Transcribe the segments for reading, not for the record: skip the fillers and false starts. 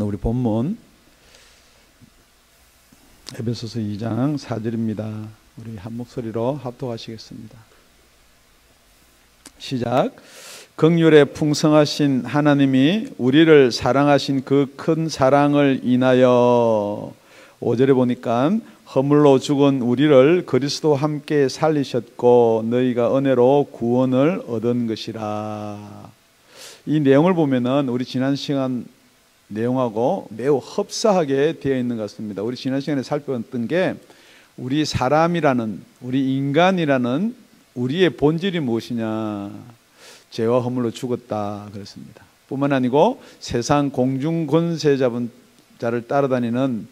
우리 본문 에베소서 2장 4절입니다. 우리 한 목소리로 합독하시겠습니다. 시작. 긍휼에 풍성하신 하나님이 우리를 사랑하신 그 큰 사랑을 인하여 5절에 보니까 허물로 죽은 우리를 그리스도와 함께 살리셨고 너희가 은혜로 구원을 얻은 것이라. 이 내용을 보면은 우리 지난 시간 내용하고 매우 흡사하게 되어 있는 것 같습니다. 우리 지난 시간에 살펴봤던 게 우리 사람이라는, 우리 인간이라는 우리의 본질이 무엇이냐, 죄와 허물로 죽었다 그랬습니다. 뿐만 아니고 세상 공중 권세 잡은 자를 따라다니는,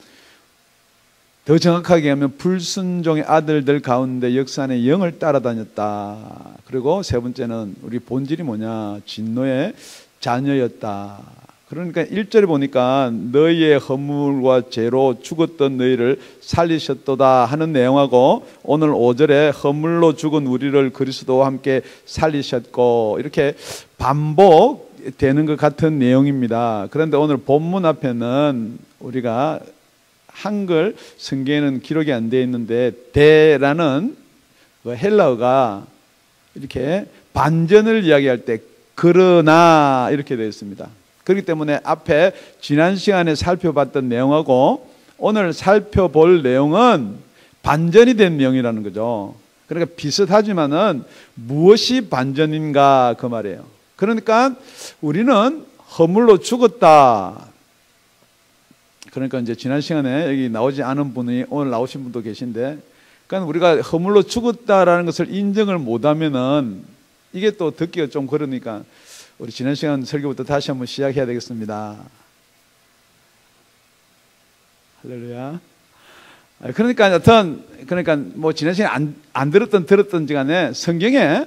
더 정확하게 하면 불순종의 아들들 가운데 역사의 영을 따라다녔다. 그리고 세 번째는 우리 본질이 뭐냐, 진노의 자녀였다. 그러니까 1절에 보니까 너희의 허물과 죄로 죽었던 너희를 살리셨도다 하는 내용하고, 오늘 5절에 허물로 죽은 우리를 그리스도와 함께 살리셨고, 이렇게 반복되는 것 같은 내용입니다. 그런데 오늘 본문 앞에는 우리가 한글 성경에는 기록이 안 되어 있는데 대라는 헬라어가 이렇게 반전을 이야기할 때 그러나 이렇게 되어 있습니다. 그렇기 때문에 앞에 지난 시간에 살펴봤던 내용하고 오늘 살펴볼 내용은 반전이 된 내용이라는 거죠. 그러니까 비슷하지만은 무엇이 반전인가 그 말이에요. 그러니까 우리는 허물로 죽었다. 그러니까 이제 지난 시간에 여기 나오지 않은 분이 오늘 나오신 분도 계신데, 그러니까 우리가 허물로 죽었다라는 것을 인정을 못하면은 이게 또 듣기가 좀 그러니까 우리 지난 시간 설교부터 다시 한번 시작해야 되겠습니다. 할렐루야. 그러니까 여튼 뭐 지난 시간에 안 들었던 간에 성경에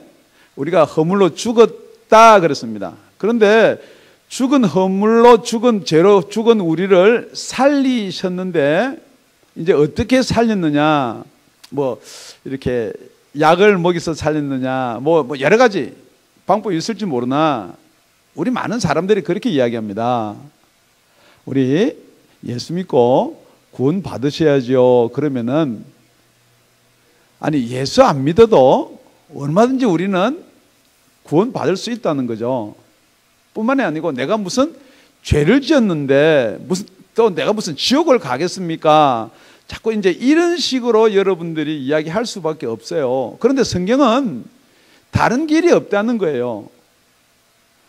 우리가 허물로 죽었다 그랬습니다. 그런데 죽은 허물로 죽은 죄로 죽은 우리를 살리셨는데, 이제 어떻게 살렸느냐, 뭐 이렇게 약을 먹여서 살렸느냐, 뭐 여러 가지 방법이 있을지 모르나 우리 많은 사람들이 그렇게 이야기합니다. 우리 예수 믿고 구원 받으셔야죠. 그러면은, 아니 예수 안 믿어도 얼마든지 우리는 구원 받을 수 있다는 거죠. 뿐만이 아니고 내가 무슨 죄를 지었는데 또 내가 무슨 지옥을 가겠습니까? 자꾸 이제 이런 식으로 여러분들이 이야기할 수밖에 없어요. 그런데 성경은 다른 길이 없다는 거예요.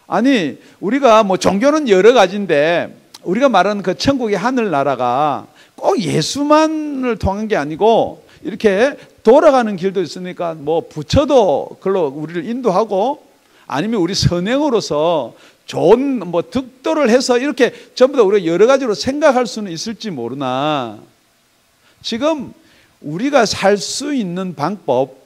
아니 우리가 뭐 종교는 여러 가지인데 우리가 말하는 그 천국의 하늘나라가 꼭 예수만을 통한 게 아니고 이렇게 돌아가는 길도 있으니까 뭐 부처도 그걸로 우리를 인도하고, 아니면 우리 선행으로서 좋은 뭐 득도를 해서 이렇게 전부 다 우리가 여러 가지로 생각할 수는 있을지 모르나, 지금 우리가 살 수 있는 방법,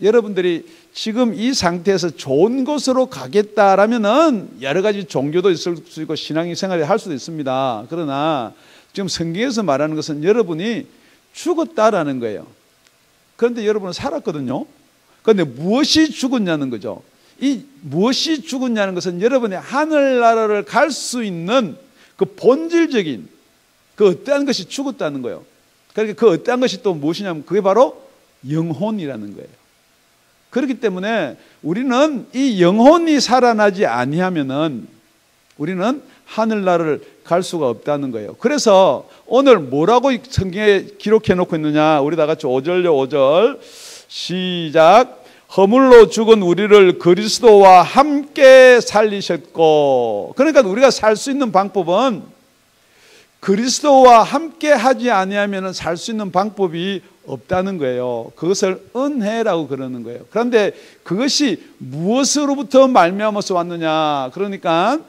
여러분들이 지금 이 상태에서 좋은 곳으로 가겠다라면은 여러 가지 종교도 있을 수 있고 신앙의 생활을 할 수도 있습니다. 그러나 지금 성경에서 말하는 것은 여러분이 죽었다라는 거예요. 그런데 여러분은 살았거든요. 그런데 무엇이 죽었냐는 거죠. 이 무엇이 죽었냐는 것은 여러분의 하늘나라를 갈 수 있는 그 본질적인 그 어떠한 것이 죽었다는 거예요. 그러니까 그 어떠한 것이 또 무엇이냐면 그게 바로 영혼이라는 거예요. 그렇기 때문에 우리는 이 영혼이 살아나지 아니하면은 우리는 하늘나라를 갈 수가 없다는 거예요. 그래서 오늘 뭐라고 성경에 기록해 놓고 있느냐, 우리 다 같이 5절요 5절 시작. 허물로 죽은 우리를 그리스도와 함께 살리셨고, 그러니까 우리가 살 수 있는 방법은 그리스도와 함께 하지 아니하면 살 수 있는 방법이 없다는 거예요. 그것을 은혜라고 그러는 거예요. 그런데 그것이 무엇으로부터 말미암아서 왔느냐, 그러니까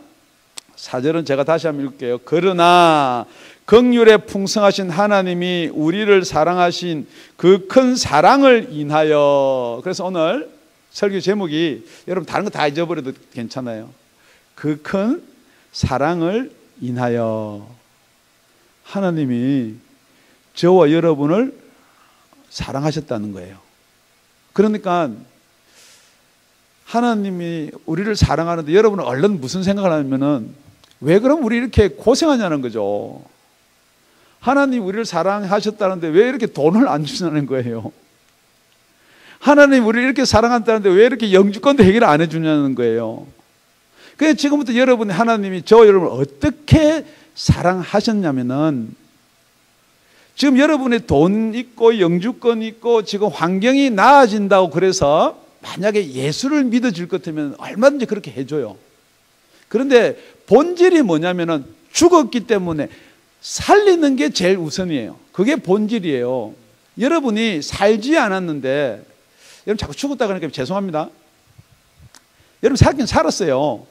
4절은 제가 다시 한번 읽을게요. 그러나 긍휼에 풍성하신 하나님이 우리를 사랑하신 그 큰 사랑을 인하여. 그래서 오늘 설교 제목이, 여러분 다른 거 다 잊어버려도 괜찮아요. 그 큰 사랑을 인하여. 하나님이 저와 여러분을 사랑하셨다는 거예요. 그러니까 하나님이 우리를 사랑하는데 여러분은 얼른 무슨 생각을 하냐면은 왜 그럼 우리 이렇게 고생하냐는 거죠. 하나님 우리를 사랑하셨다는데 왜 이렇게 돈을 안 주냐는 거예요. 하나님 우리를 이렇게 사랑한다는데 왜 이렇게 영주권도 해결 안 해주냐는 거예요. 그래서 지금부터 여러분이 하나님이 저 여러분을 어떻게 사랑하셨냐면은, 지금 여러분의 돈 있고 영주권 있고 지금 환경이 나아진다고 그래서 만약에 예수를 믿어줄 것 같으면 얼마든지 그렇게 해줘요. 그런데 본질이 뭐냐면은 죽었기 때문에 살리는 게 제일 우선이에요. 그게 본질이에요. 여러분이 살지 않았는데, 여러분 자꾸 죽었다 그러니까 죄송합니다. 여러분 살긴 살았어요.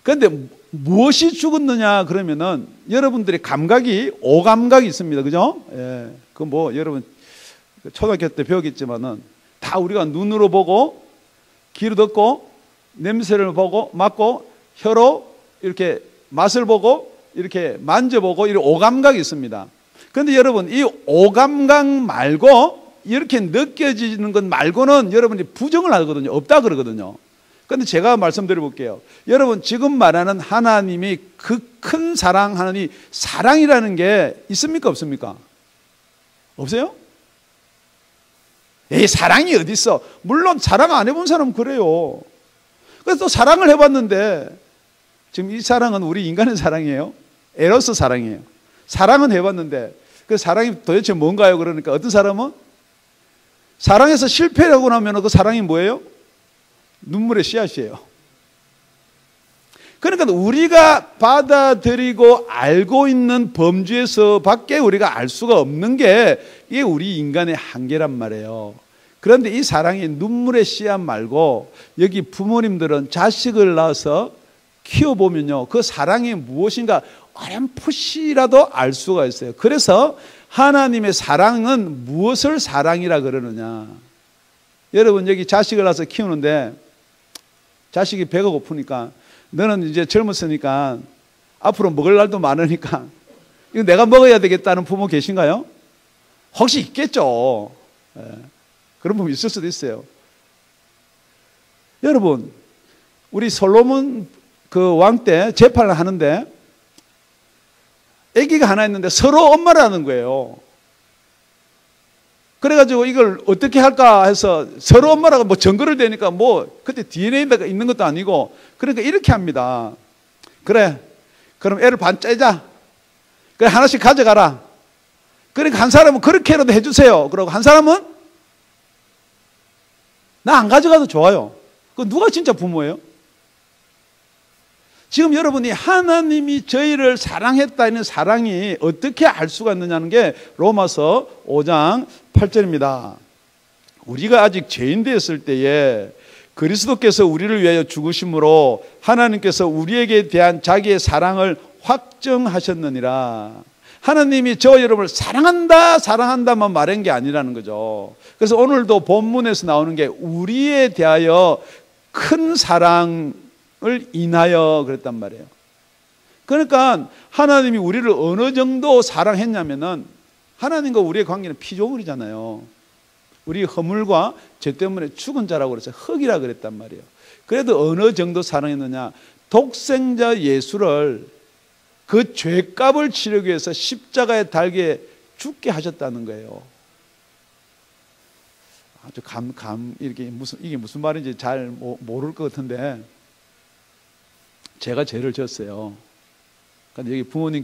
그런데 무엇이 죽었느냐 그러면은 여러분들의 감각이 오감각이 있습니다. 그죠? 예. 그 뭐 여러분 초등학교 때 배우겠지만은 다 우리가 눈으로 보고 귀로 듣고 냄새를 보고 맡고 혀로 이렇게 맛을 보고 이렇게 만져보고 이런 오감각이 있습니다. 그런데 여러분 이 오감각 말고 이렇게 느껴지는 것 말고는 여러분이 부정을 하거든요. 없다 그러거든요. 그런데 제가 말씀드려 볼게요. 여러분 지금 말하는 하나님이 그 큰 사랑, 하나님 사랑이라는 게 있습니까 없습니까? 없어요? 에이 사랑이 어디 있어? 물론 사랑 안 해본 사람은 그래요. 그래서 또 사랑을 해봤는데 지금 이 사랑은 우리 인간의 사랑이에요. 에로스 사랑이에요. 사랑은 해봤는데 그 사랑이 도대체 뭔가요? 그러니까 어떤 사람은 사랑해서 실패하고 나면 그 사랑이 뭐예요? 눈물의 씨앗이에요. 그러니까 우리가 받아들이고 알고 있는 범주에서 밖에 우리가 알 수가 없는 게 이게 우리 인간의 한계란 말이에요. 그런데 이 사랑이 눈물의 씨앗 말고 여기 부모님들은 자식을 낳아서 키워보면요 그 사랑이 무엇인가 어렴풋이라도 알 수가 있어요. 그래서 하나님의 사랑은 무엇을 사랑이라 그러느냐. 여러분 여기 자식을 낳아서 키우는데 자식이 배가 고프니까 너는 이제 젊었으니까 앞으로 먹을 날도 많으니까 이거 내가 먹어야 되겠다는 부모 계신가요? 혹시 있겠죠. 예. 그런 부분 있을 수도 있어요. 여러분 우리 솔로몬 그 왕 때 재판을 하는데 아기가 하나 있는데 서로 엄마를 하는 거예요. 그래가지고 이걸 어떻게 할까 해서 서로 엄마라고 뭐 증거를 대니까 뭐 그때 DNA가 있는 것도 아니고 그러니까 이렇게 합니다. 그래 그럼 애를 반 째자. 그래 하나씩 가져가라. 그러니까 한 사람은 그렇게라도 해주세요. 그러고 한 사람은 나 안 가져가도 좋아요. 그 누가 진짜 부모예요? 지금 여러분이 하나님이 저희를 사랑했다는 사랑이 어떻게 알 수가 있느냐는 게 로마서 5장 8절입니다. 우리가 아직 죄인 되었을 때에 그리스도께서 우리를 위하여 죽으심으로 하나님께서 우리에게 대한 자기의 사랑을 확정하셨느니라. 하나님이 저 여러분을 사랑한다 사랑한다만 말한 게 아니라는 거죠. 그래서 오늘도 본문에서 나오는 게 우리에 대하여 큰 사랑을 인하여 그랬단 말이에요. 그러니까 하나님이 우리를 어느 정도 사랑했냐면은 하나님과 우리의 관계는 피조물이잖아요. 우리 허물과 죄 때문에 죽은 자라고 그래서 흙이라 그랬단 말이에요. 그래도 어느 정도 사랑했느냐? 독생자 예수를 그 죄값을 치르기 위해서 십자가에 달게 죽게 하셨다는 거예요. 아주 이게 무슨 말인지 잘 모를 것 같은데 제가 죄를 졌어요. 그런데 여기 부모님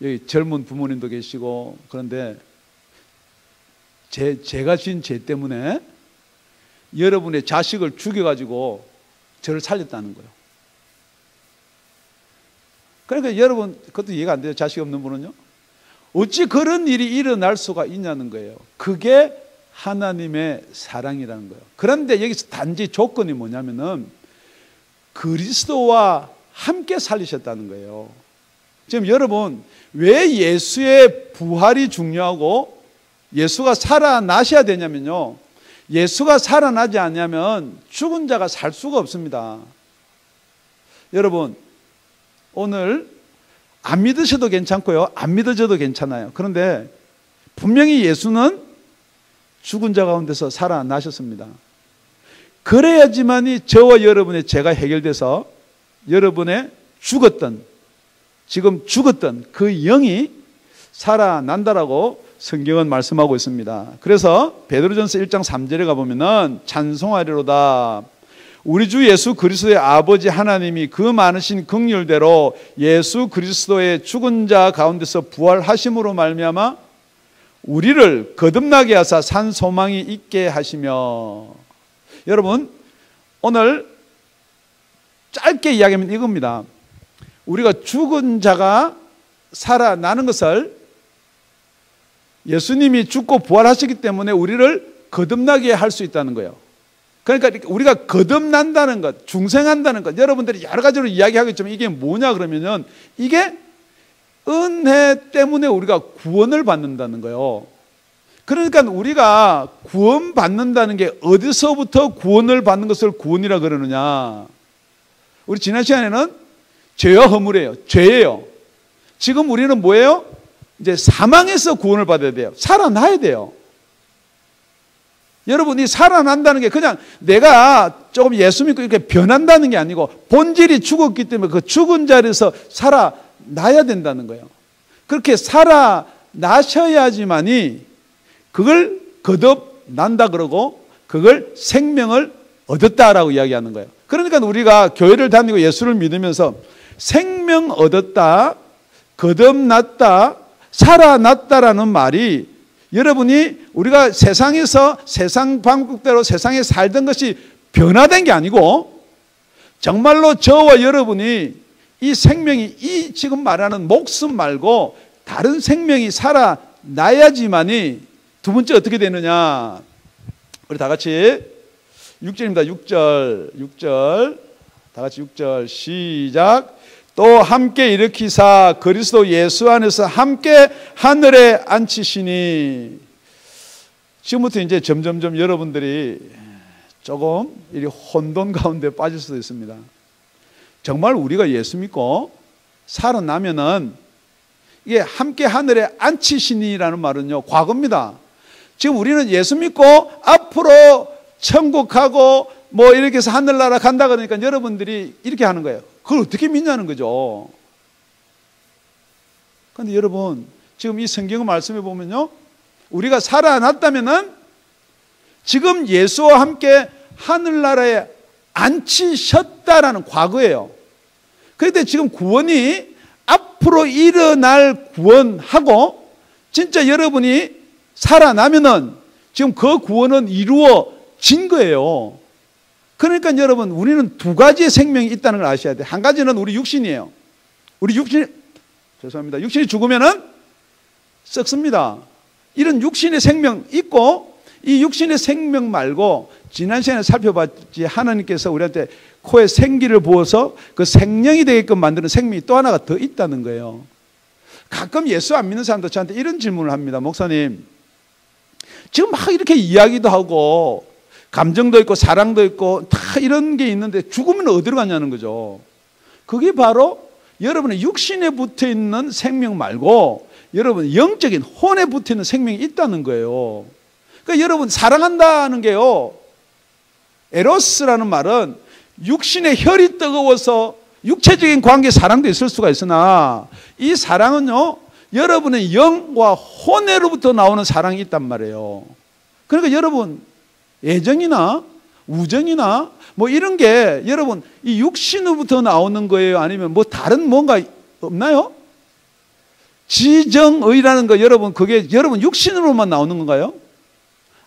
여기 젊은 부모님도 계시고 그런데 제가 진 죄 때문에 여러분의 자식을 죽여가지고 저를 살렸다는 거예요. 그러니까 여러분 그것도 이해가 안 돼요. 자식 없는 분은요. 어찌 그런 일이 일어날 수가 있냐는 거예요. 그게 하나님의 사랑이라는 거예요. 그런데 여기서 단지 조건이 뭐냐면은 그리스도와 함께 살리셨다는 거예요. 지금 여러분 왜 예수의 부활이 중요하고 예수가 살아나셔야 되냐면요. 예수가 살아나지 않냐면 죽은 자가 살 수가 없습니다. 여러분 오늘 안 믿으셔도 괜찮고요. 안 믿어져도 괜찮아요. 그런데 분명히 예수는 죽은 자 가운데서 살아나셨습니다. 그래야지만이 저와 여러분의 죄가 해결돼서 여러분의 죽었던 지금 죽었던 그 영이 살아난다라고 성경은 말씀하고 있습니다. 그래서 베드로전서 1장 3절에 가보면은 찬송하리로다. 우리 주 예수 그리스도의 아버지 하나님이 그 많으신 긍휼대로 예수 그리스도의 죽은 자 가운데서 부활하심으로 말미암아 우리를 거듭나게 하사 산 소망이 있게 하시며. 여러분, 오늘 짧게 이야기하면 이겁니다. 우리가 죽은 자가 살아나는 것을 예수님이 죽고 부활하시기 때문에 우리를 거듭나게 할 수 있다는 거예요. 그러니까 우리가 거듭난다는 것, 중생한다는 것, 여러분들이 여러 가지로 이야기하겠지만 이게 뭐냐 그러면은 이게 은혜 때문에 우리가 구원을 받는다는 거예요. 그러니까 우리가 구원받는다는 게 어디서부터 구원을 받는 것을 구원이라 그러느냐. 우리 지난 시간에는 죄와 허물이에요. 죄예요. 지금 우리는 뭐예요? 이제 사망에서 구원을 받아야 돼요. 살아나야 돼요. 여러분이 살아난다는 게 그냥 내가 조금 예수 믿고 이렇게 변한다는 게 아니고 본질이 죽었기 때문에 그 죽은 자리에서 살아나야 된다는 거예요. 그렇게 살아나셔야지만이 그걸 거듭난다 그러고 그걸 생명을 얻었다라고 이야기하는 거예요. 그러니까 우리가 교회를 다니고 예수를 믿으면서 생명 얻었다, 거듭났다, 살아났다라는 말이 여러분이 우리가 세상에서 세상 방법대로 세상에 살던 것이 변화된 게 아니고 정말로 저와 여러분이 이 생명이 이 지금 말하는 목숨 말고 다른 생명이 살아나야지만이 두 번째 어떻게 되느냐. 우리 다 같이 6절입니다. 6절 다 같이 6절 시작. 또 함께 일으키사 그리스도 예수 안에서 함께 하늘에 앉히시니. 지금부터 이제 점점점 여러분들이 조금 이 혼돈 가운데 빠질 수도 있습니다. 정말 우리가 예수 믿고 살아나면은 이게 함께 하늘에 앉히시니라는 말은요 과거입니다. 지금 우리는 예수 믿고 앞으로 천국 가고 뭐 이렇게 해서 하늘나라 간다 그러니까 여러분들이 이렇게 하는 거예요. 그걸 어떻게 믿냐는 거죠. 그런데 여러분 지금 이 성경 말씀에 보면요 우리가 살아났다면은 지금 예수와 함께 하늘나라에 앉히셨다라는 과거예요. 그런데 지금 구원이 앞으로 일어날 구원하고 진짜 여러분이 살아나면은 지금 그 구원은 이루어진 거예요. 그러니까 여러분 우리는 두 가지의 생명이 있다는 걸 아셔야 돼요. 한 가지는 우리 육신이에요. 우리 육신이 죽으면은 썩습니다. 이런 육신의 생명 있고 이 육신의 생명 말고 지난 시간에 살펴봤지 하나님께서 우리한테 코에 생기를 부어서 그 생명이 되게끔 만드는 생명이 또 하나가 더 있다는 거예요. 가끔 예수 안 믿는 사람도 저한테 이런 질문을 합니다. 목사님 지금 막 이렇게 이야기도 하고 감정도 있고 사랑도 있고 다 이런 게 있는데 죽으면 어디로 가냐는 거죠. 그게 바로 여러분의 육신에 붙어 있는 생명 말고 여러분 영적인 혼에 붙어 있는 생명이 있다는 거예요. 그러니까 여러분 사랑한다는 게요 에로스라는 말은 육신의 혈이 뜨거워서 육체적인 관계 사랑도 있을 수가 있으나 이 사랑은요 여러분의 영과 혼에로부터 나오는 사랑이 있단 말이에요. 그러니까 여러분 애정이나 우정이나 뭐 이런 게 여러분 이 육신으로부터 나오는 거예요? 아니면 뭐 다른 뭔가 없나요? 지정의라는 거 여러분 그게 여러분 육신으로만 나오는 건가요?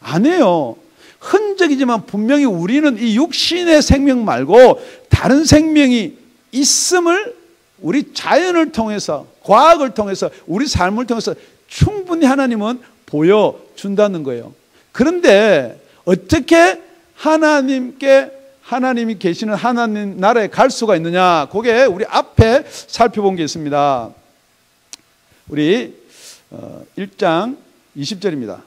아니에요. 흔적이지만 분명히 우리는 이 육신의 생명 말고 다른 생명이 있음을 우리 자연을 통해서 과학을 통해서 우리 삶을 통해서 충분히 하나님은 보여준다는 거예요. 그런데 어떻게 하나님이 계시는 하나님 나라에 갈 수가 있느냐? 그게 우리 앞에 살펴본 게 있습니다. 우리 1장 20절입니다.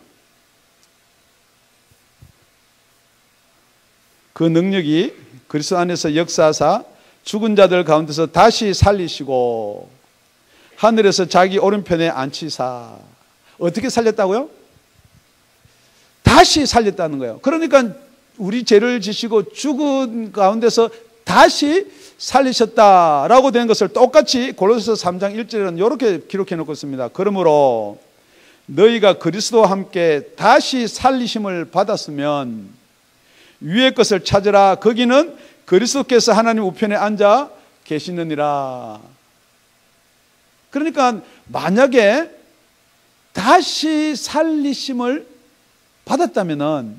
그 능력이 그리스도 안에서 역사하사 죽은 자들 가운데서 다시 살리시고 하늘에서 자기 오른편에 앉히사. 어떻게 살렸다고요? 다시 살렸다는 거예요. 그러니까 우리 죄를 지시고 죽은 가운데서 다시 살리셨다라고 된 것을 똑같이 골로새서 3장 1절에는 이렇게 기록해 놓고 있습니다. 그러므로 너희가 그리스도와 함께 다시 살리심을 받았으면 위의 것을 찾으라. 거기는 그리스도께서 하나님 우편에 앉아 계시느니라. 그러니까 만약에 다시 살리심을 받았다면은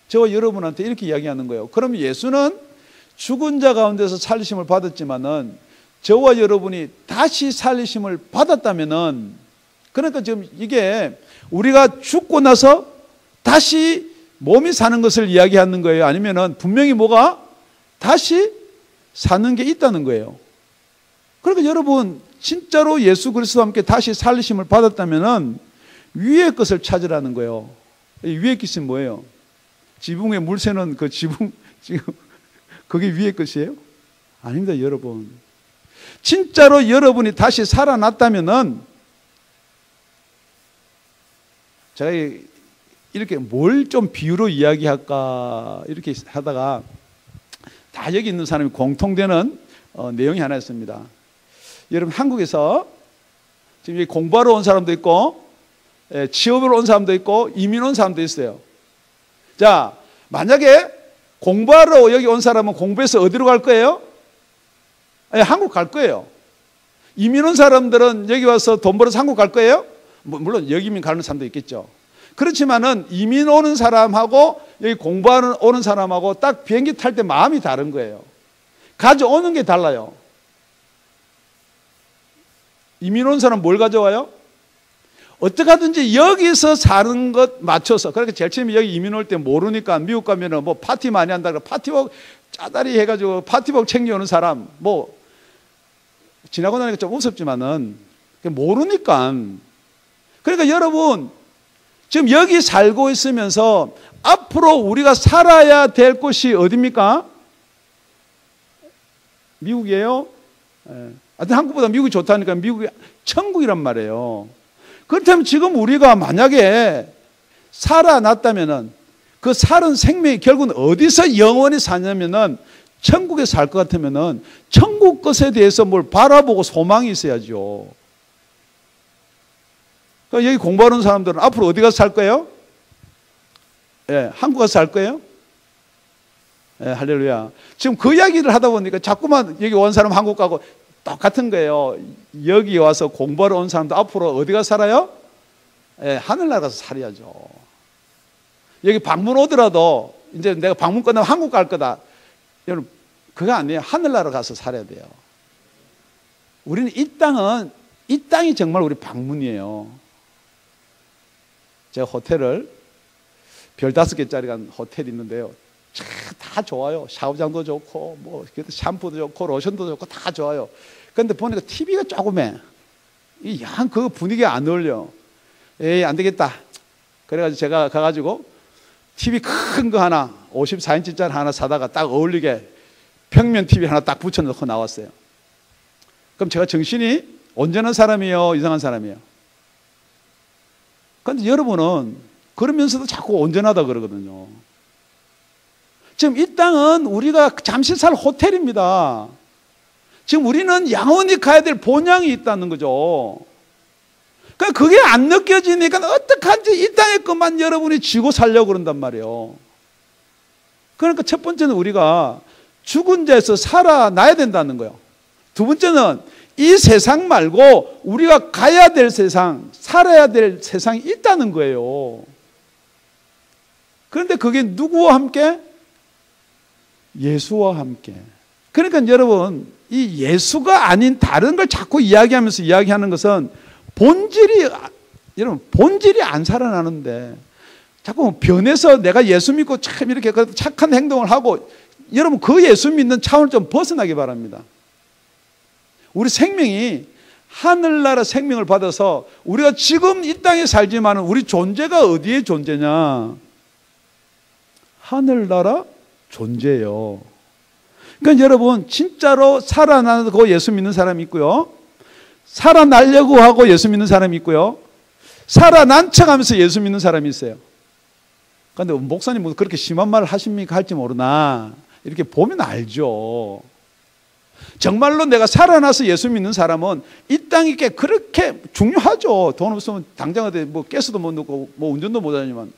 저와 여러분한테 이렇게 이야기하는 거예요. 그럼 예수는 죽은 자 가운데서 살리심을 받았지만은 저와 여러분이 다시 살리심을 받았다면은, 그러니까 지금 이게 우리가 죽고 나서 다시 몸이 사는 것을 이야기하는 거예요? 아니면은 분명히 뭐가 다시 사는 게 있다는 거예요? 그러니까 여러분, 진짜로 예수 그리스도와 함께 다시 살리심을 받았다면은 위의 것을 찾으라는 거예요. 이 위의 것이 뭐예요? 지붕에 물 새는 그 지붕, 지금 그게 위의 것이에요? 아닙니다, 여러분. 진짜로 여러분이 다시 살아났다면은, 제가 이렇게 뭘 좀 비유로 이야기할까 이렇게 하다가 다 여기 있는 사람이 공통되는 내용이 하나 있습니다. 여러분, 한국에서 지금 공부하러 온 사람도 있고 취업으로 온 사람도 있고 이민 온 사람도 있어요. 자, 만약에 공부하러 여기 온 사람은 공부해서 어디로 갈 거예요? 한국 갈 거예요. 이민 온 사람들은 여기 와서 돈 벌어서 한국 갈 거예요? 물론 여기 이민 가는 사람도 있겠죠. 그렇지만은 이민 오는 사람하고 여기 공부하는 오는 사람하고 딱 비행기 탈 때 마음이 다른 거예요. 가져오는 게 달라요. 이민 온 사람 뭘 가져와요? 어떻게 하든지 여기서 사는 것 맞춰서. 그러니까 제일 처음에 여기 이민 올 때 모르니까 미국 가면은 뭐 파티 많이 한다 그래 파티복 짜다리 해가지고 파티복 챙겨오는 사람 뭐 지나고 나니까 좀 우습지만은 모르니까. 그러니까 여러분, 지금 여기 살고 있으면서 앞으로 우리가 살아야 될 곳이 어디입니까? 미국이에요? 하여튼 한국보다 미국이 좋다니까 미국이 천국이란 말이에요. 그렇다면 지금 우리가 만약에 살아났다면은 그 살은 생명이 결국은 어디서 영원히 사냐면은 천국에 살 것 같으면은 천국 것에 대해서 뭘 바라보고 소망이 있어야죠. 그러니까 여기 공부하는 사람들은 앞으로 어디 가서 살 거예요? 예, 한국 가서 살 거예요? 예, 할렐루야. 지금 그 이야기를 하다 보니까 자꾸만 여기 온 사람 한국 가고 똑같은 거예요. 여기 와서 공부하러 온 사람도 앞으로 어디 가서 살아요? 예, 하늘나라 가서 살아야죠. 여기 방문 오더라도 이제 내가 방문 끝나면 한국 갈 거다. 여러분, 그거 아니에요. 하늘나라 가서 살아야 돼요. 우리는 이 땅이 정말 우리 방문이에요. 제가 호텔을 별 5개짜리 간 호텔이 있는데요. 다 좋아요. 샤워장도 좋고 뭐 샴푸도 좋고 로션도 좋고 다 좋아요. 그런데 보니까 TV가 조금해. 이 양 그 분위기에 안 어울려. 에이, 안 되겠다. 그래가지고 제가 가가지고 TV 큰 거 하나 54인치짜리 하나 사다가 딱 어울리게 평면 TV 하나 딱 붙여놓고 나왔어요. 그럼 제가 정신이 온전한 사람이에요? 이상한 사람이에요? 그런데 여러분은 그러면서도 자꾸 온전하다 그러거든요. 지금 이 땅은 우리가 잠시 살 호텔입니다. 지금 우리는 영원히 가야 될 본향이 있다는 거죠. 그러니까 그게 안 느껴지니까 어떡한지 이 땅의 것만 여러분이 쥐고 살려고 그런단 말이에요. 그러니까 첫 번째는 우리가 죽은 자에서 살아나야 된다는 거예요. 두 번째는 이 세상 말고 우리가 가야 될 세상, 살아야 될 세상이 있다는 거예요. 그런데 그게 누구와 함께? 예수와 함께. 그러니까 여러분, 이 예수가 아닌 다른 걸 자꾸 이야기하면서 이야기하는 것은 본질이 안 살아나는데 자꾸 변해서 내가 예수 믿고 참 이렇게 착한 행동을 하고, 여러분 그 예수 믿는 차원을 좀 벗어나기 바랍니다. 우리 생명이 하늘나라 생명을 받아서 우리가 지금 이 땅에 살지만 우리 존재가 어디에 존재냐? 하늘나라 존재예요. 그러니까 여러분, 진짜로 살아나고 예수 믿는 사람이 있고요, 살아나려고 하고 예수 믿는 사람이 있고요, 살아난 척하면서 예수 믿는 사람이 있어요. 그런데 목사님 뭐 그렇게 심한 말을 하십니까? 할지 모르나 이렇게 보면 알죠. 정말로 내가 살아나서 예수 믿는 사람은 이 땅이 꽤 그렇게 중요하죠. 돈 없으면 당장 어디 뭐 가스도 못 넣고 뭐 운전도 못 하지만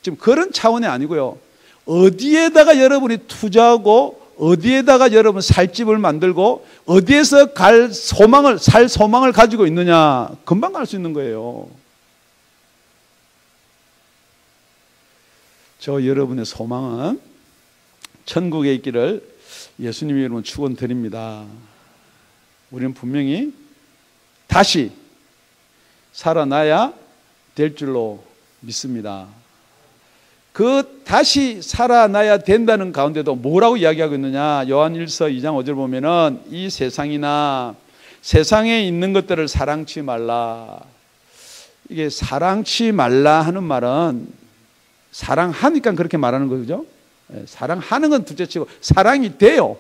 지금 그런 차원이 아니고요. 어디에다가 여러분이 투자하고 어디에다가 여러분 살 집을 만들고 어디에서 살 소망을 가지고 있느냐, 금방 갈 수 있는 거예요. 저 여러분의 소망은 천국에 있기를 예수님의 이름으로 축원드립니다. 우리는 분명히 다시 살아나야 될 줄로 믿습니다. 그 다시 살아나야 된다는 가운데도 뭐라고 이야기하고 있느냐? 요한일서 2장 5절 보면은 이 세상이나 세상에 있는 것들을 사랑치 말라. 이게 사랑치 말라 하는 말은 사랑하니까 그렇게 말하는 거죠. 사랑하는 건 둘째치고 사랑이 돼요.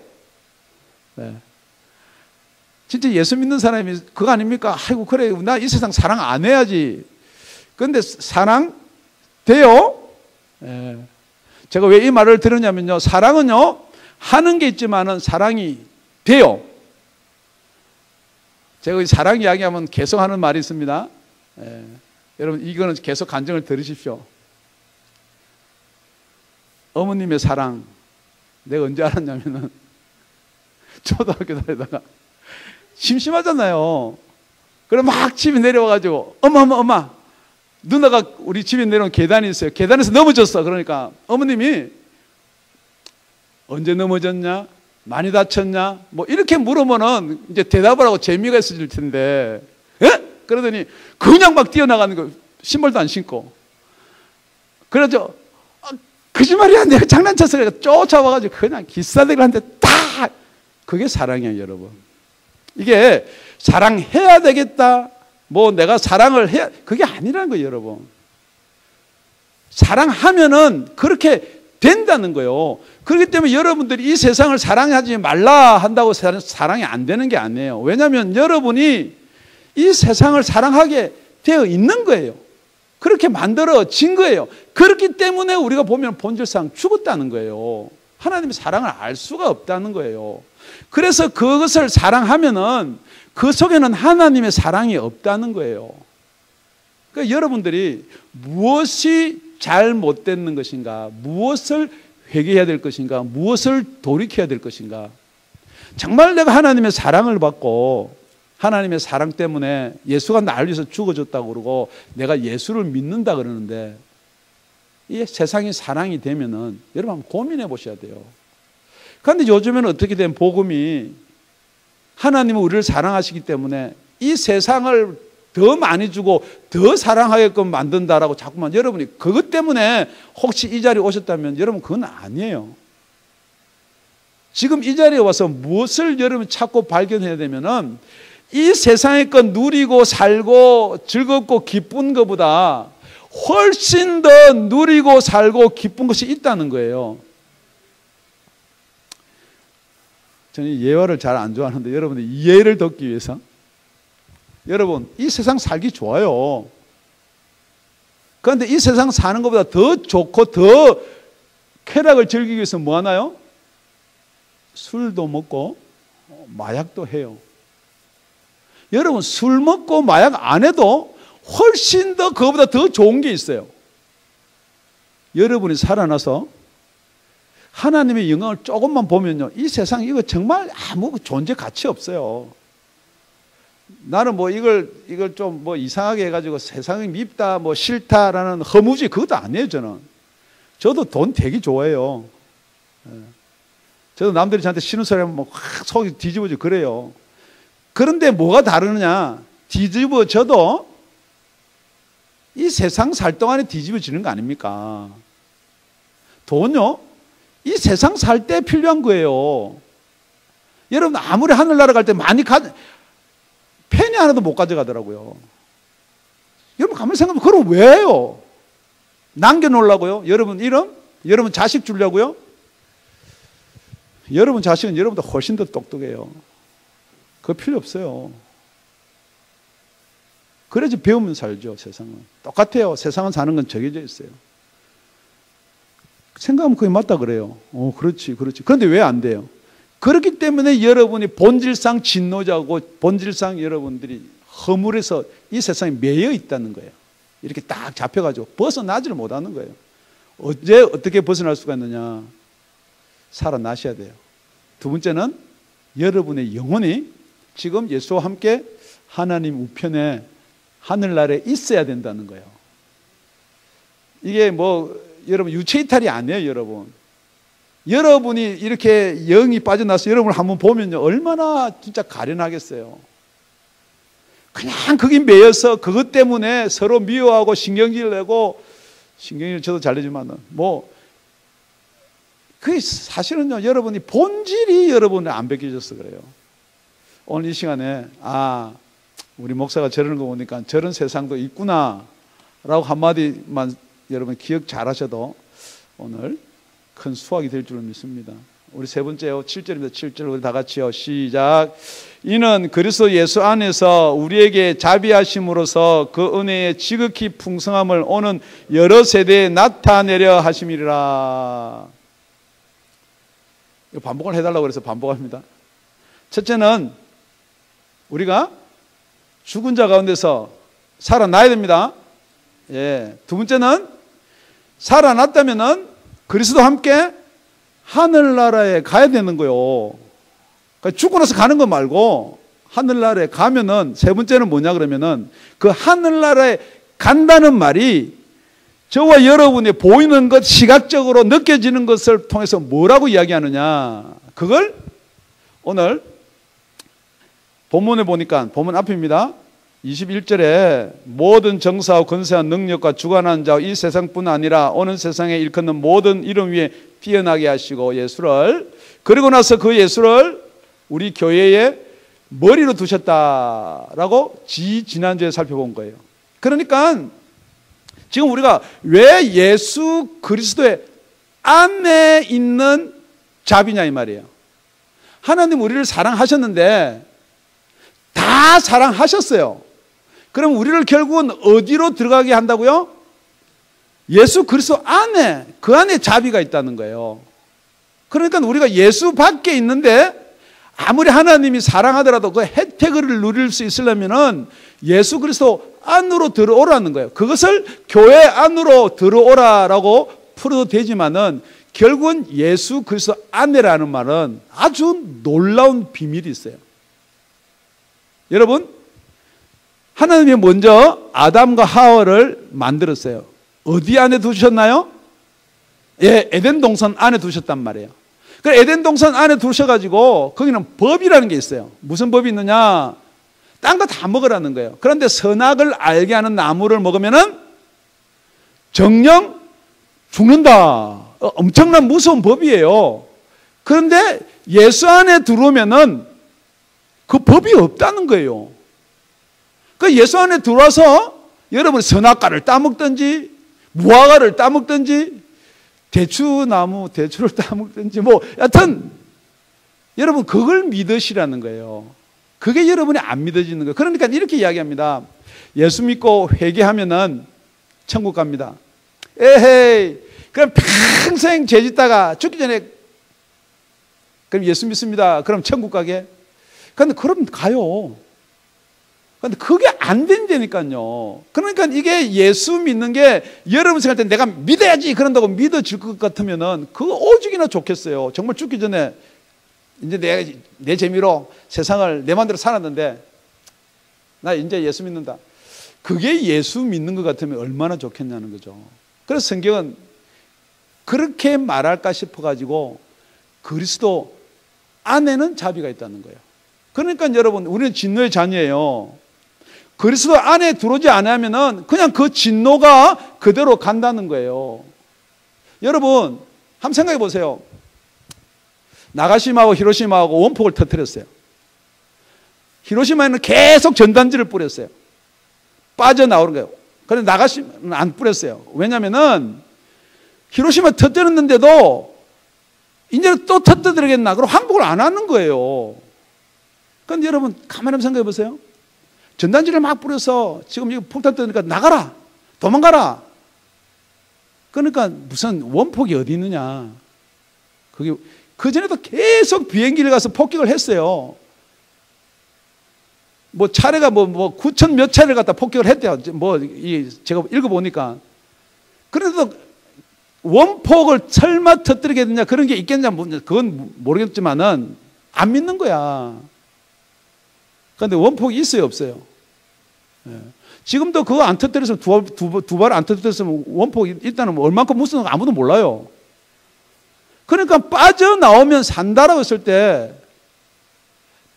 네. 진짜 예수 믿는 사람이 그거 아닙니까? 아이고 그래 나 이 세상 사랑 안 해야지. 그런데 사랑 돼요. 예. 제가 왜 이 말을 들었냐면요, 사랑은요 하는 게 있지만은 사랑이 돼요. 제가 사랑 이야기하면 계속 하는 말이 있습니다. 예. 여러분 이거는 계속 간증을 들으십시오. 어머님의 사랑 내가 언제 알았냐면은 초등학교 다니다가 심심하잖아요. 그럼 막 집에 내려와가지고 엄마 누나가 우리 집에 내려온 계단이 있어요. 계단에서 넘어졌어. 그러니까 어머님이 언제 넘어졌냐? 많이 다쳤냐? 뭐 이렇게 물으면은 이제 대답을 하고 재미가 있어질 텐데, 예? 그러더니 그냥 막 뛰어나가는 거, 신발도 안 신고. 그래서 거짓말이야. 내가 장난쳤어. 내가 쫓아와가지고 그냥 기싸대기한테 딱. 그게 사랑이에요, 여러분. 이게 사랑해야 되겠다. 뭐 내가 사랑을 해야, 그게 아니라는 거예요, 여러분. 사랑하면은 그렇게 된다는 거예요. 그렇기 때문에 여러분들이 이 세상을 사랑하지 말라 한다고 사랑이 안 되는 게 아니에요. 왜냐하면 여러분이 이 세상을 사랑하게 되어 있는 거예요. 그렇게 만들어진 거예요. 그렇기 때문에 우리가 보면 본질상 죽었다는 거예요. 하나님의 사랑을 알 수가 없다는 거예요. 그래서 그것을 사랑하면은 그 속에는 하나님의 사랑이 없다는 거예요. 그러니까 여러분들이 무엇이 잘못되는 것인가, 무엇을 회개해야 될 것인가, 무엇을 돌이켜야 될 것인가. 정말 내가 하나님의 사랑을 받고 하나님의 사랑 때문에 예수가 나를 위해서 죽어줬다고 그러고 내가 예수를 믿는다 그러는데 이 세상이 사랑이 되면은 여러분 한번 고민해 보셔야 돼요. 그런데 요즘에는 어떻게 된 복음이 하나님은 우리를 사랑하시기 때문에 이 세상을 더 많이 주고 더 사랑하게끔 만든다라고 자꾸만 여러분이 그것 때문에 혹시 이 자리에 오셨다면 여러분 그건 아니에요. 지금 이 자리에 와서 무엇을 여러분 찾고 발견해야 되면은 이 세상의 것 누리고 살고 즐겁고 기쁜 것보다 훨씬 더 누리고 살고 기쁜 것이 있다는 거예요. 저는 예화를 잘 안 좋아하는데 여러분들 이해를 돕기 위해서 여러분 이 세상 살기 좋아요. 그런데 이 세상 사는 것보다 더 좋고 더 쾌락을 즐기기 위해서 뭐 하나요? 술도 먹고 마약도 해요. 여러분 술 먹고 마약 안 해도 훨씬 더 그거보다 더 좋은 게 있어요. 여러분이 살아나서 하나님의 영광을 조금만 보면요, 이 세상 이거 정말 아무 존재 가치 없어요. 나는 뭐 이걸 좀 뭐 이상하게 해가지고 세상이 밉다 뭐 싫다라는 허무지 그것도 아니에요. 저도 돈 되게 좋아해요. 저도 남들이 저한테 싫은 소리 하면 뭐 확 속이 뒤집어지고 그래요. 그런데 뭐가 다르느냐? 뒤집어져도 이 세상 살 동안에 뒤집어지는 거 아닙니까? 돈요? 이 세상 살 때 필요한 거예요. 여러분 아무리 하늘나라 갈 때 많이 페니 하나도 못 가져가더라고요. 여러분 가만히 생각하면 그럼 왜요? 남겨놓으려고요? 여러분 이름? 여러분 자식 주려고요? 여러분 자식은 여러분보다 훨씬 더 똑똑해요. 그거 필요 없어요. 그래야지 배우면 살죠. 세상은 똑같아요. 세상은 사는 건 정해져 있어요. 생각하면 그게 맞다 그래요. 그렇지, 그렇지. 그런데 왜 안 돼요? 그렇기 때문에 여러분이 본질상 진노자고 본질상 여러분들이 허물에서 이 세상에 매여 있다는 거예요. 이렇게 딱 잡혀가지고 벗어나지를 못하는 거예요. 언제 어떻게 벗어날 수가 있느냐? 살아나셔야 돼요. 두 번째는 여러분의 영혼이 지금 예수와 함께 하나님 우편에 하늘나라에 있어야 된다는 거예요. 이게 뭐 여러분 유체이탈이 아니에요, 여러분. 여러분이 이렇게 영이 빠져나서 여러분을 한번 보면요, 얼마나 진짜 가련하겠어요. 그냥 거기 매여서 그것 때문에 서로 미워하고 신경질 내고, 신경질 저도 잘 내지만은 뭐 그게 사실은요, 여러분이 본질이 여러분에 안 벗겨져서 그래요. 오늘 이 시간에 우리 목사가 저러는 거 보니까 저런 세상도 있구나 라고 한마디만 여러분 기억 잘 하셔도 오늘 큰 수확이 될 줄은 믿습니다. 우리 세 번째요, 7절입니다. 7절 우리 다 같이요, 시작. 이는 그리스도 예수 안에서 우리에게 자비하심으로써 그 은혜의 지극히 풍성함을 오는 여러 세대에 나타내려 하심이라. 이거 반복을 해달라고 그래서 반복합니다. 첫째는 우리가 죽은 자 가운데서 살아나야 됩니다. 예. 두 번째는 살아났다면은 그리스도와 함께 하늘나라에 가야 되는 거요. 그러니까 죽고 나서 가는 거 말고 하늘나라에 가면은, 세 번째는 뭐냐 그러면은 그 하늘나라에 간다는 말이 저와 여러분이 보이는 것, 시각적으로 느껴지는 것을 통해서 뭐라고 이야기하느냐, 그걸 오늘 본문에 보니까, 본문 앞입니다. 21절에 모든 정사와 권세와 능력과 주관하는 자와 이 세상뿐 아니라 오는 세상에 일컫는 모든 이름 위에 피어나게 하시고 예수를, 그리고 나서 그 예수를 우리 교회의 머리로 두셨다라고 지난주에 살펴본 거예요. 그러니까 지금 우리가 왜 예수 그리스도의 안에 있는 자비냐 이 말이에요. 하나님 우리를 사랑하셨는데 다 사랑하셨어요. 그럼 우리를 결국은 어디로 들어가게 한다고요? 예수 그리스도 안에, 그 안에 자비가 있다는 거예요. 그러니까 우리가 예수 밖에 있는데 아무리 하나님이 사랑하더라도 그 혜택을 누릴 수 있으려면은 예수 그리스도 안으로 들어오라는 거예요. 그것을 교회 안으로 들어오라라고 풀어도 되지만은 결국은 예수 그리스도 안에라는 말은 아주 놀라운 비밀이 있어요. 여러분, 하나님이 먼저 아담과 하와를 만들었어요. 어디 안에 두셨나요? 예, 에덴 동산 안에 두셨단 말이에요. 그 에덴 동산 안에 두셔가지고 거기는 법이라는 게 있어요. 무슨 법이 있느냐? 딴 거 다 먹으라는 거예요. 그런데 선악을 알게 하는 나무를 먹으면은 정령 죽는다. 엄청난 무서운 법이에요. 그런데 예수 안에 들어오면은 그 법이 없다는 거예요. 그 예수 안에 들어와서 여러분 선악과를 따먹든지 무화과를 따먹든지 대추나무 대추를 따먹든지 뭐 여하튼 여러분 그걸 믿으시라는 거예요. 그게 여러분이 안 믿어지는 거예요. 그러니까 이렇게 이야기합니다. 예수 믿고 회개하면은 천국 갑니다. 에헤이, 그럼 평생 죄 짓다가 죽기 전에 그럼 예수 믿습니다. 그럼 천국 가게? 근데 그럼 가요. 근데 그게 안 된다니까요. 그러니까 이게 예수 믿는 게 여러분 생각할 때 내가 믿어야지 그런다고 믿어질 것 같으면은 그거 오죽이나 좋겠어요. 정말 죽기 전에 이제 내 재미로 세상을 내 마음대로 살았는데 나 이제 예수 믿는다. 그게 예수 믿는 것 같으면 얼마나 좋겠냐는 거죠. 그래서 성경은 그렇게 말할까 싶어가지고 그리스도 안에는 자비가 있다는 거예요. 그러니까 여러분 우리는 진노의 자녀예요. 그리스도 안에 들어오지 않으면은 그냥 그 진노가 그대로 간다는 거예요. 여러분 한번 생각해 보세요. 나가시마하고 히로시마하고 원폭을 터뜨렸어요. 히로시마에는 계속 전단지를 뿌렸어요. 빠져나오는 거예요. 그런데 나가시마는 안 뿌렸어요. 왜냐면은 히로시마 터뜨렸는데도 이제는 또 터뜨리겠나? 그럼 항복을 안 하는 거예요. 그런데 여러분 가만히 한번 생각해 보세요. 전단지를 막 뿌려서 지금 이거 폭탄 뜨니까 나가라, 도망가라. 그러니까 무슨 원폭이 어디 있느냐. 그게 그전에도 계속 비행기를 가서 폭격을 했어요. 뭐 차례가 뭐 9천 몇 차례를 갖다 폭격을 했대요. 제가 읽어보니까. 그래도 원폭을 설마 터뜨리겠느냐 그런 게 있겠냐 그건 모르겠지만은 안 믿는 거야. 그런데 원폭이 있어요 없어요? 예. 지금도 그거 안 터뜨렸으면 두 발 안 터뜨렸으면 원폭이 일단은 얼만큼 무슨 아무도 몰라요. 그러니까 빠져나오면 산다라고 했을 때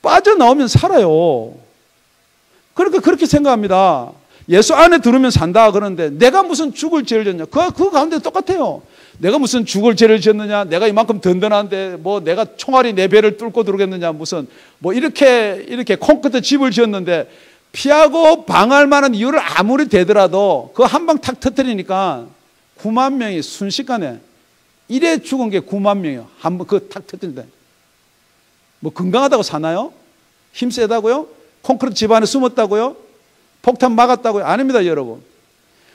빠져나오면 살아요. 그러니까 그렇게 생각합니다. 예수 안에 들으면 산다 그러는데 내가 무슨 죽을 죄를 졌냐? 그 가운데 똑같아요. 내가 무슨 죽을 죄를 졌느냐? 내가 이만큼 든든한데 뭐 내가 총알이 내 배를 뚫고 들어오겠느냐? 무슨 뭐 이렇게 콘크리트 집을 지었는데 피하고 방어할 만한 이유를 아무리 되더라도 그 한 방 탁 터뜨리니까 9만 명이 순식간에 이래 죽은 게 9만 명이에요. 한 번 그 탁 터뜨린다. 뭐 건강하다고 사나요? 힘 세다고요? 콘크리트 집 안에 숨었다고요? 폭탄 막았다고요? 아닙니다, 여러분.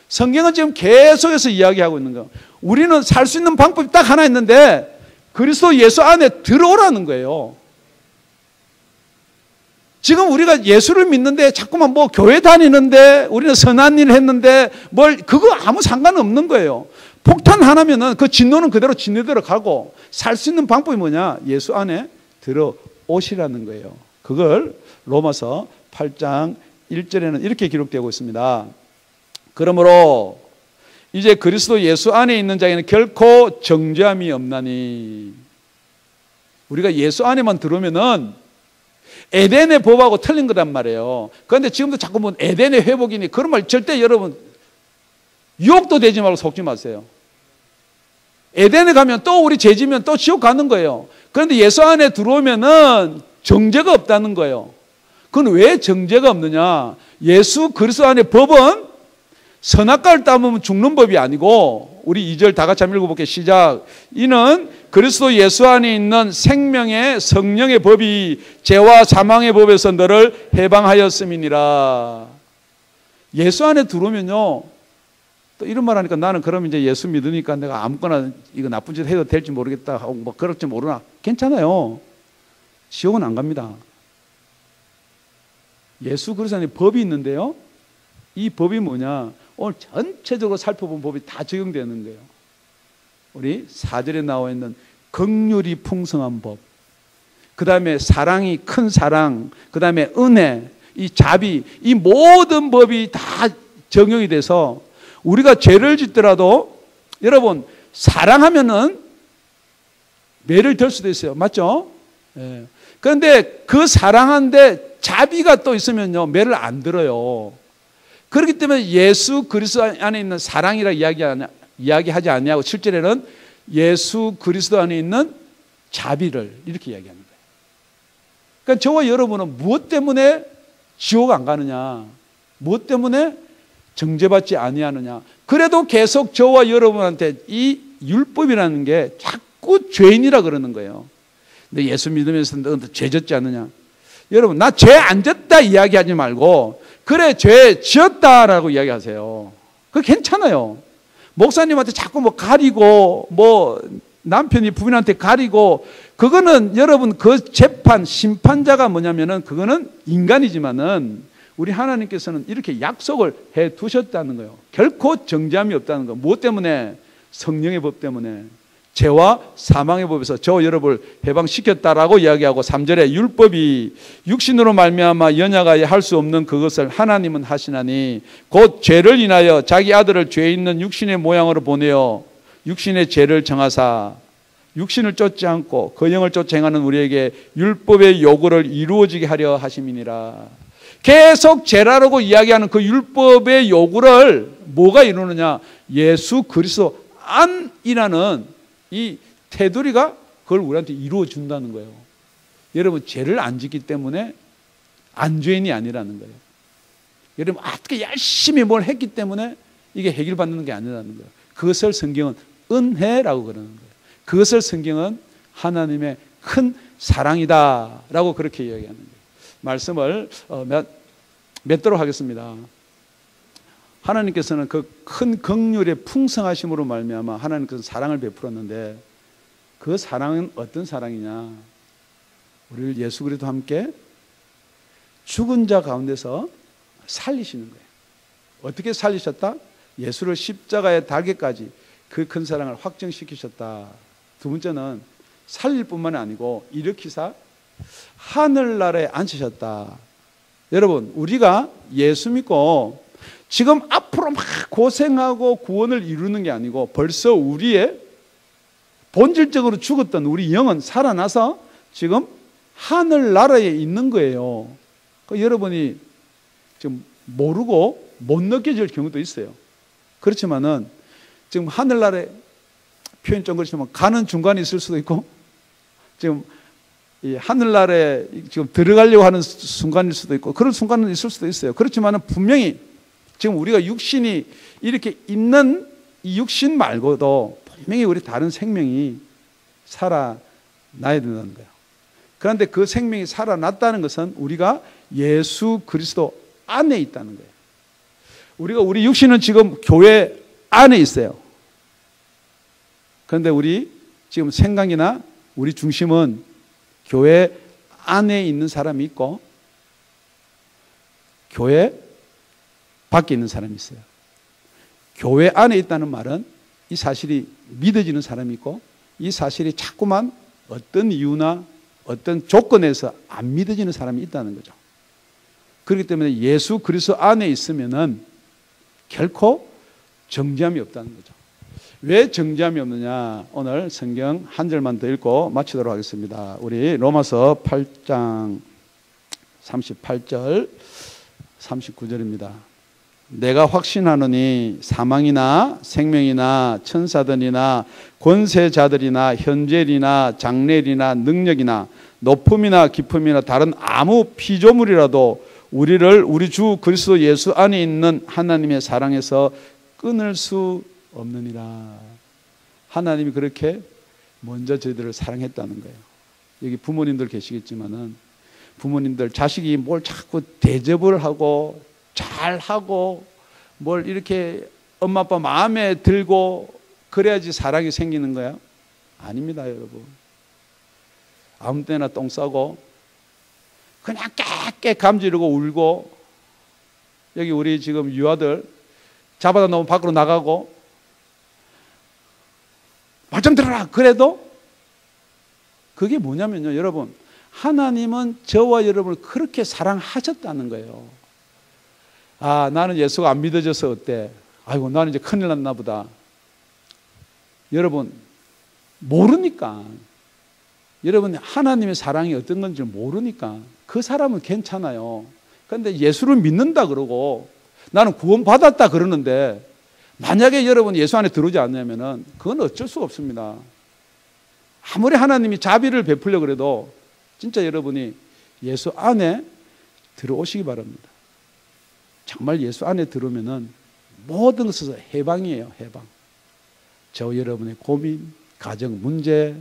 성경은 지금 계속해서 이야기하고 있는 거예요. 우리는 살 수 있는 방법이 딱 하나 있는데 그리스도 예수 안에 들어오라는 거예요. 지금 우리가 예수를 믿는데 자꾸만 뭐 교회 다니는데 우리는 선한 일을 했는데 그거 아무 상관없는 거예요. 폭탄 하나면은 그 진노는 그대로 진노대로 가고 살 수 있는 방법이 뭐냐? 예수 안에 들어오시라는 거예요. 그걸 로마서 8장 1절에는 이렇게 기록되고 있습니다. 그러므로 이제 그리스도 예수 안에 있는 자에는 결코 정죄함이 없나니. 우리가 예수 안에만 들어오면은 에덴의 법하고 틀린 거란 말이에요. 그런데 지금도 자꾸 뭐 에덴의 회복이니 그런 말 절대 여러분 유혹도 되지 말고 속지 마세요. 에덴에 가면 또 우리 죄지면 또 지옥 가는 거예요. 그런데 예수 안에 들어오면은 정죄가 없다는 거예요. 그건 왜 정죄가 없느냐? 예수 그리스도 안에 법은 선악과를 따먹으면 죽는 법이 아니고, 우리 2절 다 같이 한번 읽어볼게요. 시작. 이는 그리스도 예수 안에 있는 생명의 성령의 법이 죄와 사망의 법에서 너를 해방하였음이니라. 예수 안에 들어오면요, 또 이런 말 하니까 나는 그럼 이제 예수 믿으니까 내가 아무거나 이거 나쁜 짓 해도 될지 모르겠다 하고 뭐 그럴지 모르나. 괜찮아요. 지옥은 안 갑니다. 예수 그리스도 안에 법이 있는데요, 이 법이 뭐냐? 오늘 전체적으로 살펴본 법이 다 적용되는 거예요. 우리 4절에 나와 있는 긍휼이 풍성한 법, 그 다음에 사랑이 큰 사랑, 그 다음에 은혜, 이 자비, 이 모든 법이 다 적용이 돼서 우리가 죄를 짓더라도 여러분 사랑하면은 매를 들 수도 있어요. 맞죠? 예. 그런데 그 사랑한데 자비가 또 있으면요 매를 안 들어요. 그렇기 때문에 예수 그리스도 안에 있는 사랑이라 이야기하지 않냐고 7절에는 예수 그리스도 안에 있는 자비를 이렇게 이야기하는 거예요. 그러니까 저와 여러분은 무엇 때문에 지옥 안 가느냐, 무엇 때문에 정죄받지 아니하느냐. 그래도 계속 저와 여러분한테 이 율법이라는 게 자꾸 죄인이라 그러는 거예요. 근데 예수 믿으면서 너 죄 졌지 않느냐. 여러분, 나 죄 안 졌다 이야기하지 말고 그래 죄 지었다라고 이야기하세요. 그거 괜찮아요. 목사님한테 자꾸 뭐 가리고 뭐 남편이 부인한테 가리고, 그거는 여러분 그 재판 심판자가 뭐냐면은 그거는 인간이지만은 우리 하나님께서는 이렇게 약속을 해 두셨다는 거예요. 결코 정죄함이 없다는 거. 무엇 때문에? 성령의 법 때문에. 죄와 사망의 법에서 저 여러분을 해방시켰다라고 이야기하고 3절에 율법이 육신으로 말미암아 연약하여 할 수 없는 그것을 하나님은 하시나니 곧 죄를 인하여 자기 아들을 죄 있는 육신의 모양으로 보내어 육신의 죄를 정하사 육신을 쫓지 않고 그 영을 쫓아 행하는 우리에게 율법의 요구를 이루어지게 하려 하심이니라. 계속 죄라고 이야기하는 그 율법의 요구를 뭐가 이루느냐? 예수 그리스도 안이라는 이 테두리가 그걸 우리한테 이루어 준다는 거예요. 여러분 죄를 안 짓기 때문에 안죄인이 아니라는 거예요. 여러분 어떻게 열심히 뭘 했기 때문에 이게 해결받는 게 아니라는 거예요. 그것을 성경은 은혜라고 그러는 거예요. 그것을 성경은 하나님의 큰 사랑이다라고 그렇게 이야기하는 거예요. 말씀을 맺도록 하겠습니다. 하나님께서는 그 큰 긍휼의 풍성하심으로 말미암아 하나님께서 사랑을 베풀었는데 그 사랑은 어떤 사랑이냐? 우리를 예수 그리스도와 함께 죽은 자 가운데서 살리시는 거예요. 어떻게 살리셨다? 예수를 십자가에 달기까지 그 큰 사랑을 확증시키셨다. 두 번째는 살릴 뿐만 아니고 일으키사 하늘나라에 앉히셨다. 여러분, 우리가 예수 믿고 지금 앞으로 막 고생하고 구원을 이루는 게 아니고 벌써 우리의 본질적으로 죽었던 우리 영은 살아나서 지금 하늘나라에 있는 거예요. 여러분이 지금 모르고 못 느껴질 경우도 있어요. 그렇지만은 지금 하늘나라에 표현 좀 그렇지만 가는 중간에 있을 수도 있고 지금 이 하늘나라에 지금 들어가려고 하는 순간일 수도 있고 그런 순간은 있을 수도 있어요. 그렇지만은 분명히 지금 우리가 육신이 이렇게 있는 이 육신 말고도 분명히 우리 다른 생명이 살아나야 된다는 거예요. 그런데 그 생명이 살아났다는 것은 우리가 예수 그리스도 안에 있다는 거예요. 우리 육신은 지금 교회 안에 있어요. 그런데 우리 지금 생각이나 우리 중심은 교회 안에 있는 사람이 있고 교회 밖에 있는 사람이 있어요. 교회 안에 있다는 말은 이 사실이 믿어지는 사람이 있고 이 사실이 자꾸만 어떤 이유나 어떤 조건에서 안 믿어지는 사람이 있다는 거죠. 그렇기 때문에 예수 그리스도 안에 있으면은 결코 정죄함이 없다는 거죠. 왜 정죄함이 없느냐? 오늘 성경 한 절만 더 읽고 마치도록 하겠습니다. 우리 로마서 8장 38절 39절입니다. 내가 확신하노니 사망이나 생명이나 천사들이나 권세자들이나 현재이나 장래이나 능력이나 높음이나 깊음이나 다른 아무 피조물이라도 우리를 우리 주 그리스도 예수 안에 있는 하나님의 사랑에서 끊을 수 없느니라. 하나님이 그렇게 먼저 저희들을 사랑했다는 거예요. 여기 부모님들 계시겠지만은 부모님들 자식이 뭘 자꾸 대접을 하고 잘하고 뭘 이렇게 엄마 아빠 마음에 들고 그래야지 사랑이 생기는 거야? 아닙니다, 여러분. 아무 때나 똥 싸고 그냥 깨깨 감지르고 울고 여기 우리 지금 유아들 잡아다 놓으면 밖으로 나가고 말 좀 들어라 그래도 그게 뭐냐면요, 여러분, 하나님은 저와 여러분을 그렇게 사랑하셨다는 거예요. 아, 나는 예수가 안 믿어져서 어때? 아이고, 나는 이제 큰일 났나 보다. 여러분, 모르니까. 여러분, 하나님의 사랑이 어떤 건지 모르니까. 그 사람은 괜찮아요. 그런데 예수를 믿는다 그러고 나는 구원받았다 그러는데 만약에 여러분 예수 안에 들어오지 않냐면은 그건 어쩔 수가 없습니다. 아무리 하나님이 자비를 베풀려 그래도 진짜 여러분이 예수 안에 들어오시기 바랍니다. 정말 예수 안에 들어오면은 모든 것에서 해방이에요, 해방. 저 여러분의 고민, 가정 문제,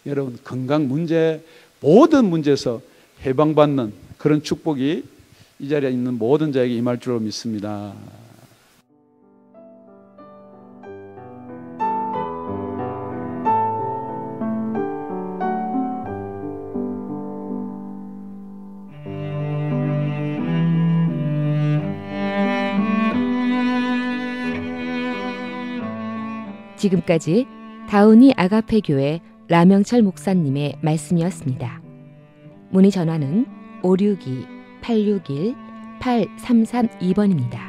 여러분 건강 문제, 모든 문제에서 해방받는 그런 축복이 이 자리에 있는 모든 자에게 임할 줄로 믿습니다. 지금까지 다운이 아가페 교회 라명철 목사님의 말씀이었습니다. 문의 전화는 562-861-8332번입니다.